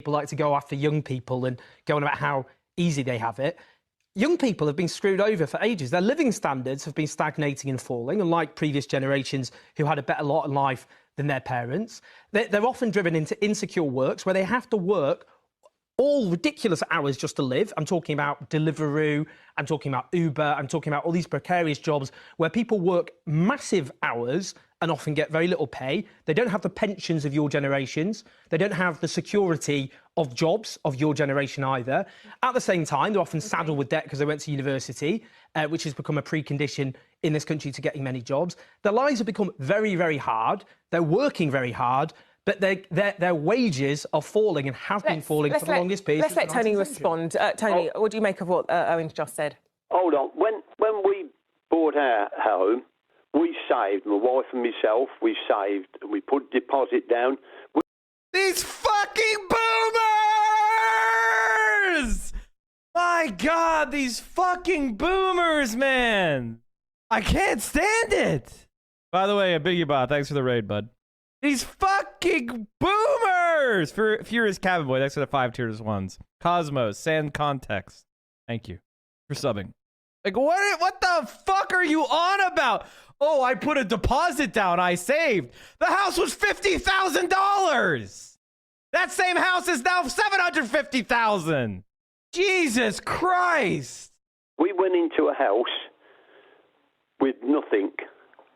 People like to go after young people and go on about how easy they have it. Young people have been screwed over for ages. Their living standards have been stagnating and falling, unlike previous generations who had a better lot in life than their parents. They're often driven into insecure works where they have to work all ridiculous hours just to live. I'm talking about Deliveroo, I'm talking about Uber, I'm talking about all these precarious jobs where people work massive hours and often get very little pay. They don't have the pensions of your generations. They don't have the security of jobs of your generation either. At the same time, they're often saddled with debt because they went to university, which has become a precondition in this country to getting many jobs. Their lives have become very, very hard. They're working very hard, but their wages are falling and have been falling for the longest period. Let's let Tony respond. Tony, what do you make of what Owen's just said? Hold on. When we bought our home, we saved, my wife and myself, we saved, and we put deposit down. These fucking boomers! My God, these fucking boomers, man! I can't stand it! By the way, a Biggie Bot, thanks for the raid, bud. These fucking boomers! For Furious Cabin Boy, thanks for the 5 tiers ones. Cosmos, Sand Context, thank you for subbing. Like, what the fuck are you on about? Oh, I put a deposit down, I saved. The house was $50,000. That same house is now $750,000. Jesus Christ. We went into a house with nothing.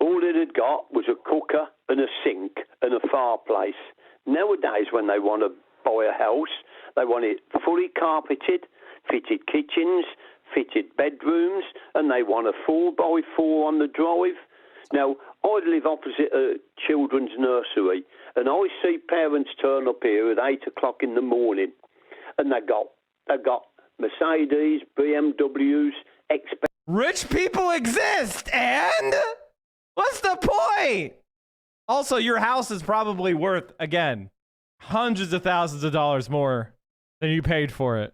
All it had got was a cooker and a sink and a fireplace. Nowadays, when they want to buy a house, they want it fully carpeted, fitted kitchens, fitted bedrooms, and they want a 4x4 on the drive. Now, I live opposite a children's nursery, and I see parents turn up here at 8 o'clock in the morning, and they've got Mercedes, BMWs, Rich people exist, and what's the point? Also, your house is probably worth, again, hundreds of thousands of dollars more than you paid for it.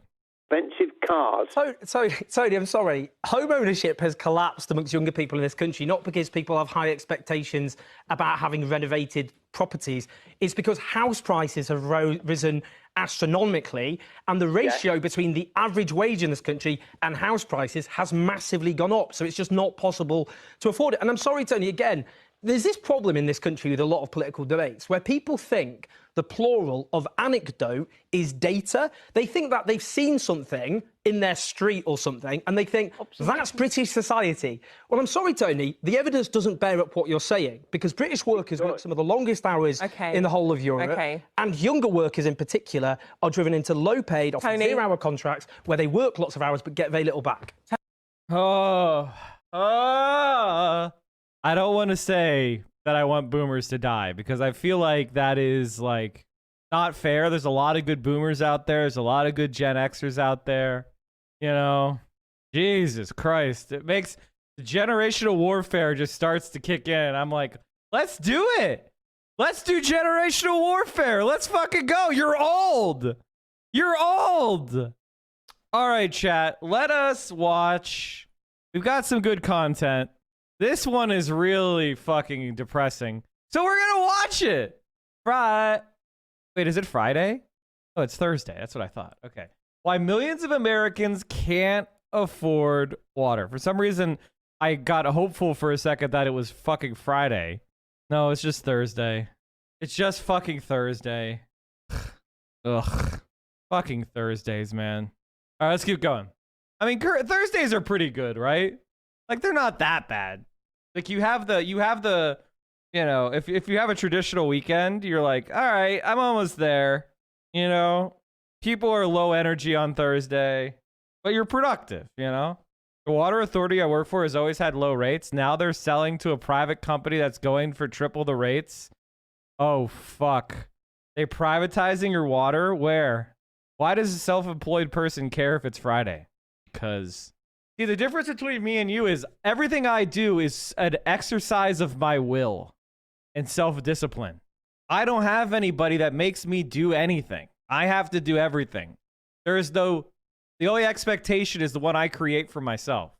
expensive cars. So, Tony, I'm sorry. Home ownership has collapsed amongst younger people in this country, not because people have high expectations about having renovated properties. It's because house prices have risen astronomically, and the ratio between the average wage in this country and house prices has massively gone up. So it's just not possible to afford it. And I'm sorry, Tony, again, there's this problem in this country with a lot of political debates where people think the plural of anecdote is data. They think that they've seen something in their street or something, and they think that's British society. Well, I'm sorry, Tony, the evidence doesn't bear up what you're saying, because British workers work some of the longest hours in the whole of Europe, and younger workers in particular are driven into low-paid, often zero-hour contracts where they work lots of hours but get very little back. I don't want to say that I want boomers to die, because I feel like that is, like, not fair. There's a lot of good boomers out there. There's a lot of good Gen Xers out there. You know, Jesus Christ. It makes the generational warfare just starts to kick in. I'm like, let's do it. Let's do generational warfare. Let's fucking go. You're old. You're old. All right, chat. Let us watch. We've got some good content. This one is really fucking depressing. So we're gonna watch it. Wait, is it Friday? Oh, it's Thursday. That's what I thought. Okay. Why millions of Americans can't afford water. For some reason, I got hopeful for a second that it was fucking Friday. No, it's just Thursday. It's just fucking Thursday. Ugh. Fucking Thursdays, man. All right, let's keep going. I mean, Thursdays are pretty good, right? Like, they're not that bad. Like, you have the, you know, if you have a traditional weekend, you're like, all right, I'm almost there. You know, people are low energy on Thursday, but you're productive, you know? The water authority I work for has always had low rates. Now they're selling to a private company that's going for triple the rates. Oh, fuck. They privatizing your water? Where? Why does a self-employed person care if it's Friday? Because... see, the difference between me and you is everything I do is an exercise of my will and self-discipline. I don't have anybody that makes me do anything. I have to do everything. The only expectation is the one I create for myself.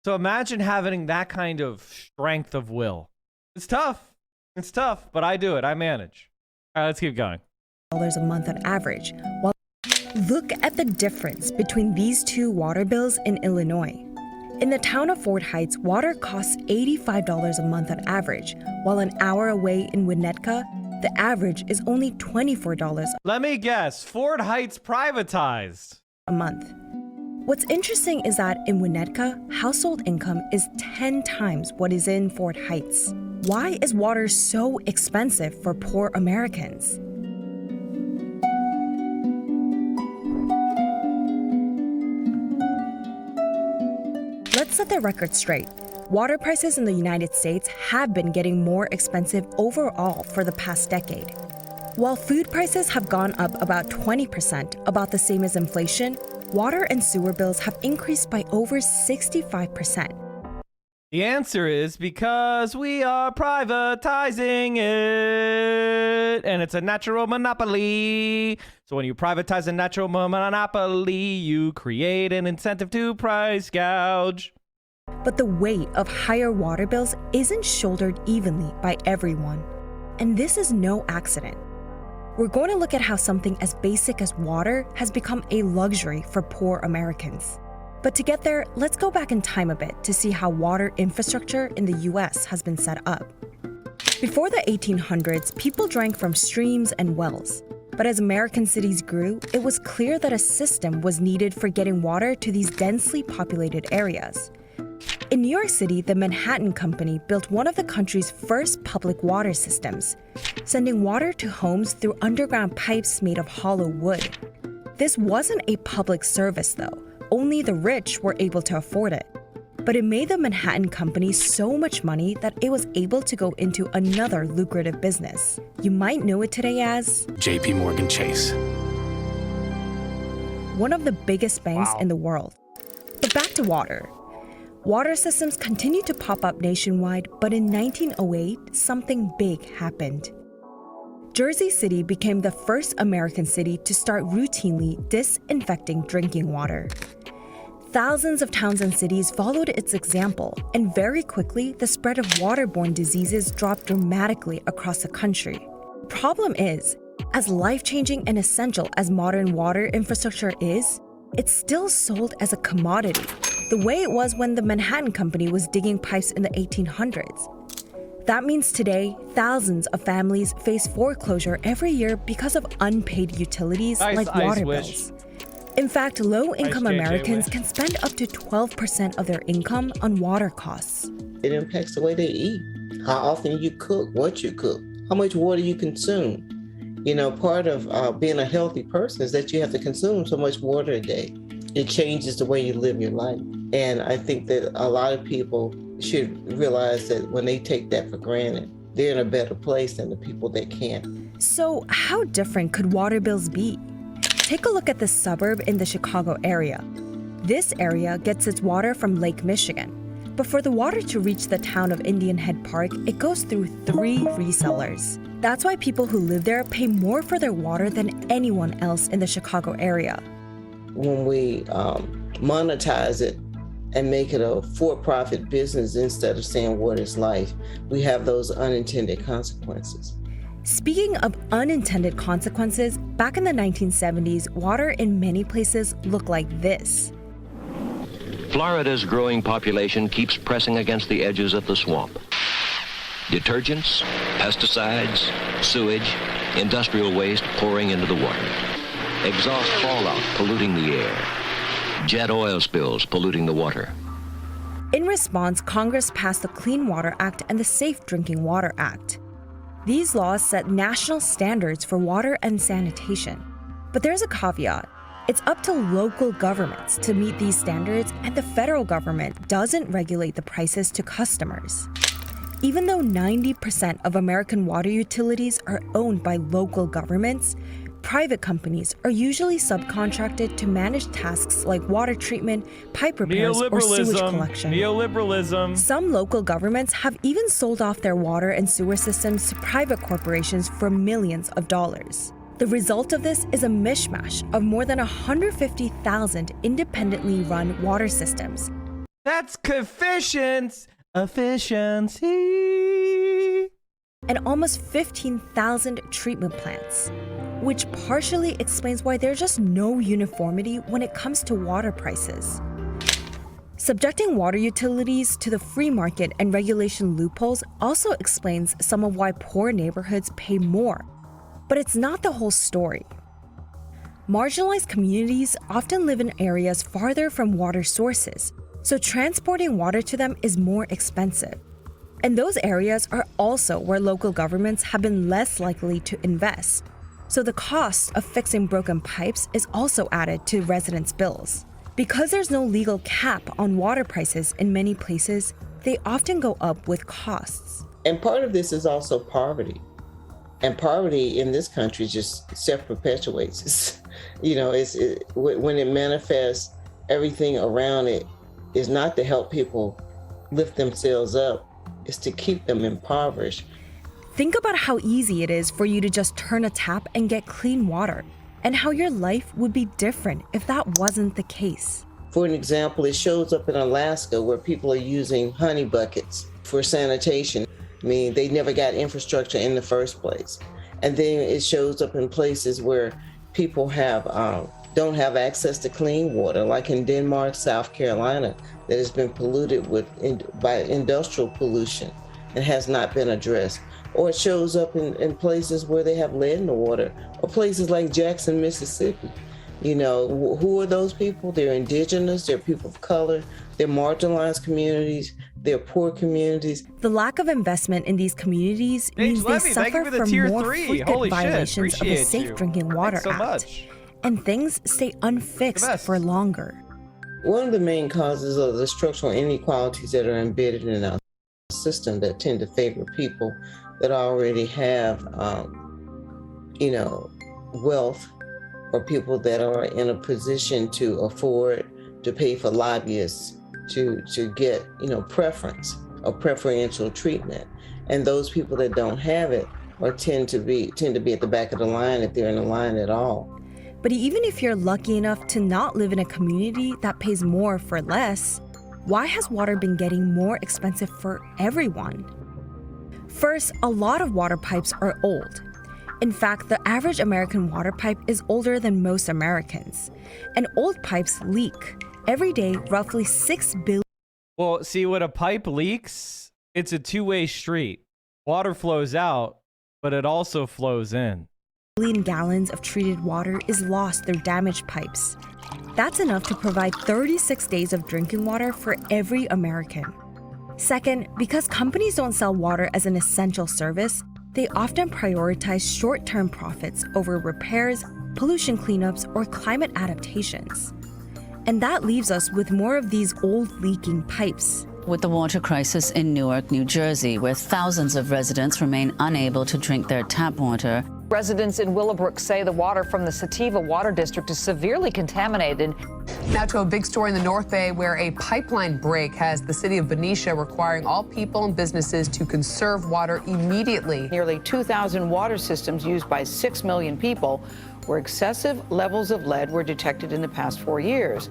So imagine having that kind of strength of will. It's tough. It's tough, but I do it. I manage. All right, let's keep going. $1 a month on average, while Look at the difference between these two water bills in Illinois. In the town of Fort Heights, water costs $85 a month on average, while an hour away in Winnetka, the average is only $24 Let me guess. Fort Heights privatized. a month. What's interesting is that in Winnetka, household income is 10 times what is in Fort Heights. Why is water so expensive for poor Americans? Let's set the record straight. Water prices in the United States have been getting more expensive overall for the past decade. While food prices have gone up about 20%, about the same as inflation, water and sewer bills have increased by over 65%. The answer is because we are privatizing it, and it's a natural monopoly. So when you privatize a natural monopoly, you create an incentive to price gouge. But the weight of higher water bills isn't shouldered evenly by everyone. And this is no accident. We're going to look at how something as basic as water has become a luxury for poor Americans. But to get there, let's go back in time a bit to see how water infrastructure in the US has been set up. Before the 1800s, people drank from streams and wells. But as American cities grew, it was clear that a system was needed for getting water to these densely populated areas. In New York City, the Manhattan Company built one of the country's first public water systems, sending water to homes through underground pipes made of hollow wood. This wasn't a public service, though. Only the rich were able to afford it. But it made the Manhattan Company so much money that it was able to go into another lucrative business. You might know it today as JP Morgan Chase. one of the biggest banks in the world. But back to water. Water systems continued to pop up nationwide, but in 1908, something big happened. Jersey City became the first American city to start routinely disinfecting drinking water. Thousands of towns and cities followed its example, and very quickly, the spread of waterborne diseases dropped dramatically across the country. Problem is, as life-changing and essential as modern water infrastructure is, it's still sold as a commodity, the way it was when the Manhattan Company was digging pipes in the 1800s. That means today, thousands of families face foreclosure every year because of unpaid utilities like water bills. In fact, low-income Americans can spend up to 12% of their income on water costs. It impacts the way they eat, how often you cook, what you cook, how much water you consume. You know, part of being a healthy person is that you have to consume so much water a day. It changes the way you live your life. And I think that a lot of people should realize that when they take that for granted, they're in a better place than the people that can't. So how different could water bills be? Take a look at this suburb in the Chicago area. This area gets its water from Lake Michigan. But for the water to reach the town of Indian Head Park, it goes through 3 resellers. That's why people who live there pay more for their water than anyone else in the Chicago area. When we monetize it and make it a for-profit business instead of saying water is life, we have those unintended consequences. Speaking of unintended consequences, back in the 1970s, water in many places looked like this. Florida's growing population keeps pressing against the edges of the swamp. Detergents, pesticides, sewage, industrial waste pouring into the water. Exhaust fallout polluting the air. Jet oil spills polluting the water. In response, Congress passed the Clean Water Act and the Safe Drinking Water Act. These laws set national standards for water and sanitation. But there's a caveat. It's up to local governments to meet these standards, and the federal government doesn't regulate the prices to customers. Even though 90% of American water utilities are owned by local governments, private companies are usually subcontracted to manage tasks like water treatment, pipe repairs, or sewage collection. Neoliberalism. Some local governments have even sold off their water and sewer systems to private corporations for millions of dollars. The result of this is a mishmash of more than 150,000 independently run water systems. That's efficiency. and almost 15,000 treatment plants, which partially explains why there's just no uniformity when it comes to water prices. Subjecting water utilities to the free market and regulation loopholes also explains some of why poor neighborhoods pay more. But it's not the whole story. Marginalized communities often live in areas farther from water sources, so transporting water to them is more expensive. And those areas are also where local governments have been less likely to invest. So the cost of fixing broken pipes is also added to residents' bills. Because there's no legal cap on water prices in many places, they often go up with costs. And part of this is also poverty. And poverty in this country just self-perpetuates. When it manifests, everything around it is not to help people lift themselves up, it's to keep them impoverished. Think about how easy it is for you to just turn a tap and get clean water, and how your life would be different if that wasn't the case. For an example, it shows up in Alaska where people are using honey buckets for sanitation. I mean, they never got infrastructure in the first place. And then it shows up in places where people don't have access to clean water, like in Denmark, South Carolina, that has been polluted by industrial pollution and has not been addressed. Or it shows up in places where they have lead in the water, or places like Jackson, Mississippi. Who are those people? They're indigenous, they're people of color, they're marginalized communities, they're poor communities. The lack of investment in these communities means they suffer from more frequent violations of the Safe Drinking Water Act. And things stay unfixed for longer. One of the main causes of the structural inequalities that are embedded in our system that tend to favor people that already have, wealth, or people that are in a position to afford to pay for lobbyists to get, preference or preferential treatment. And those people that don't have it tend to be at the back of the line if they're in the line at all. But even if you're lucky enough to not live in a community that pays more for less, why has water been getting more expensive for everyone? First, a lot of water pipes are old. In fact, the average American water pipe is older than most Americans. And old pipes leak. Every day, roughly 6 billion. Well, see, when a pipe leaks, it's a two-way street. Water flows out, but it also flows in. Gallons of treated water is lost through damaged pipes. That's enough to provide 36 days of drinking water for every American. Second, because companies don't sell water as an essential service, they often prioritize short-term profits over repairs, pollution cleanups, or climate adaptations. And that leaves us with more of these old leaking pipes. With the water crisis in Newark, New Jersey, where thousands of residents remain unable to drink their tap water. Residents in Willowbrook say the water from the Sativa Water District is severely contaminated. Now to a big story in the North Bay where a pipeline break has the city of Benicia requiring all people and businesses to conserve water immediately. Nearly 2,000 water systems used by 6 million people where excessive levels of lead were detected in the past 4 years.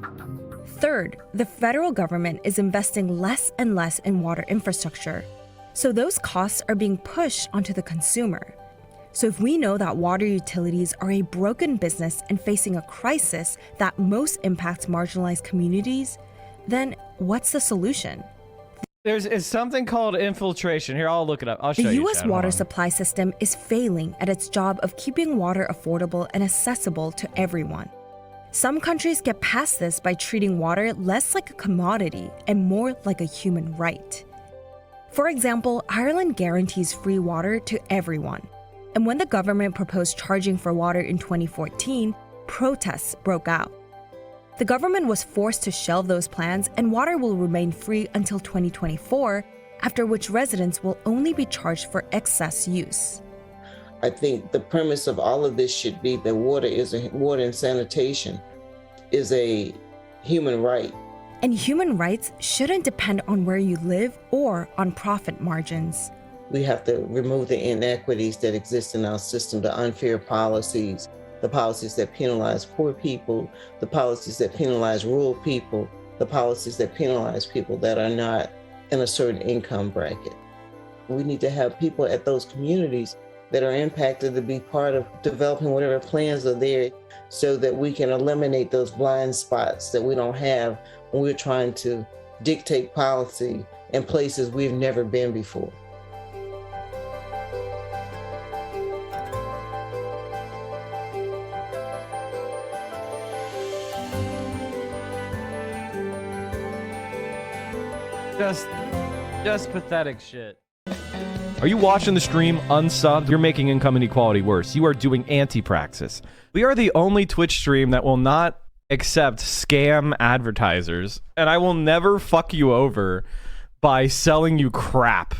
Third, the federal government is investing less and less in water infrastructure, so those costs are being pushed onto the consumer. So if we know that water utilities are a broken business and facing a crisis that most impacts marginalized communities, then what's the solution? It's something called infiltration. Here, I'll look it up. I'll show you. The U.S. water supply system is failing at its job of keeping water affordable and accessible to everyone. Some countries get past this by treating water less like a commodity and more like a human right. For example, Ireland guarantees free water to everyone. And when the government proposed charging for water in 2014, protests broke out. The government was forced to shelve those plans, and water will remain free until 2024, after which residents will only be charged for excess use. I think the premise of all of this should be that water and sanitation is a human right. And human rights shouldn't depend on where you live or on profit margins. We have to remove the inequities that exist in our system, the unfair policies, the policies that penalize poor people, the policies that penalize rural people, the policies that penalize people that are not in a certain income bracket. We need to have people at those communities that are impacted to be part of developing whatever plans are there so that we can eliminate those blind spots that we don't have when we're trying to dictate policy in places we've never been before. Just pathetic shit. Are you watching the stream unsubbed? You're making income inequality worse. You are doing anti-praxis. We are the only Twitch stream that will not accept scam advertisers, and I will never fuck you over by selling you crap